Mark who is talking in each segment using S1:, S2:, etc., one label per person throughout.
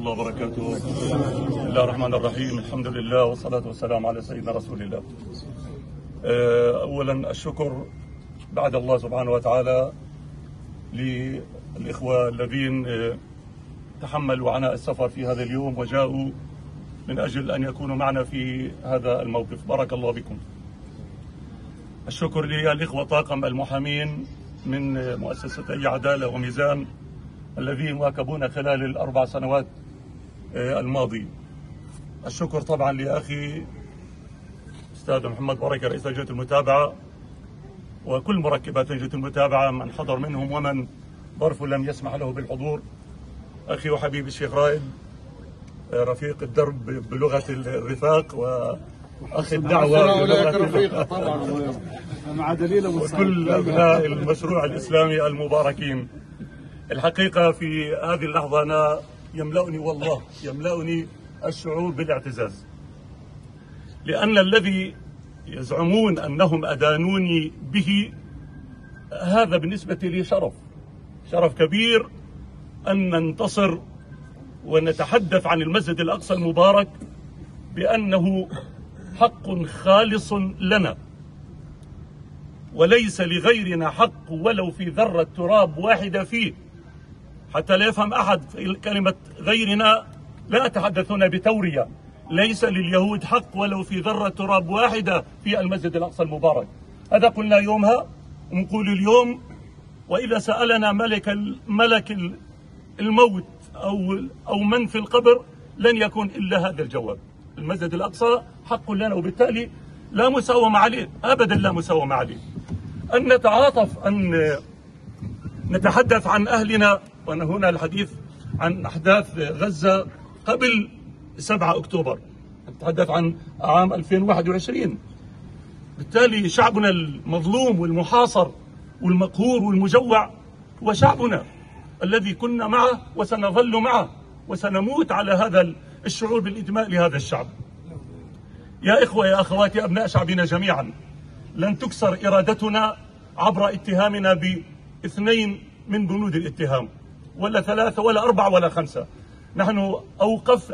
S1: الله وبركاته. بسم الله الرحمن الرحيم، الحمد لله والصلاة والسلام على سيدنا رسول الله. أولا الشكر بعد الله سبحانه وتعالى للإخوة الذين تحملوا عناء السفر في هذا اليوم وجاءوا من أجل أن يكونوا معنا في هذا الموقف، بارك الله بكم. الشكر للإخوة طاقم المحامين من مؤسستي عدالة وميزان الذين واكبونا خلال ال4 سنوات الماضية. الشكر طبعا لأخي أستاذ محمد بركة رئيس لجنة المتابعة وكل مركبات لجنة المتابعة، من حضر منهم ومن ظرف لم يسمح له بالحضور. أخي وحبيبي الشيخ رائد رفيق الدرب بلغة الرفاق وأخي الدعوة بلغة الرفيق طبعا مع دليل وكل أبناء المشروع الإسلامي المباركين. الحقيقة في هذه اللحظة أنا يملأني الشعور بالاعتزاز، لأن الذي يزعمون أنهم أدانوني به هذا بالنسبة لي شرف كبير أن ننتصر ونتحدث عن المسجد الأقصى المبارك بأنه حق خالص لنا وليس لغيرنا حق ولو في ذرة تراب واحدة فيه. حتى لا يفهم أحد كلمة غيرنا، لا أتحدث هنا بتورية، ليس لليهود حق ولو في ذرة تراب واحدة في المسجد الأقصى المبارك. هذا قلنا يومها ونقول اليوم. وإذا سألنا ملك الموت أو من في القبر لن يكون إلا هذا الجواب: المسجد الأقصى حق لنا، وبالتالي لا مساومة عليه أبدا، لا مساومة عليه. أن نتعاطف، أن نتحدث عن أهلنا، وأنا هنا الحديث عن أحداث غزة قبل 7 أكتوبر، نتحدث عن عام 2021. بالتالي شعبنا المظلوم والمحاصر والمقهور والمجوع هو شعبنا الذي كنا معه وسنظل معه وسنموت على هذا الشعور بالانتماء لهذا الشعب. يا إخوة يا أخوات يا أبناء شعبنا جميعا، لن تكسر إرادتنا عبر اتهامنا ب2 من بنود الاتهام، ولا 3 ولا 4 ولا 5. نحن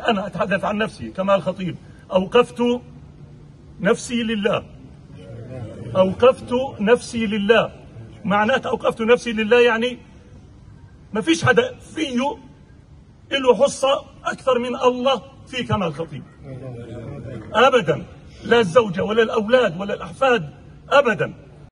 S1: أنا أتحدث عن نفسي كمال الخطيب، أوقفت نفسي لله. معناته أوقفت نفسي لله يعني ما فيش حدا فيه له حصة أكثر من الله في كمال الخطيب أبدا، لا الزوجة ولا الأولاد ولا الأحفاد أبدا.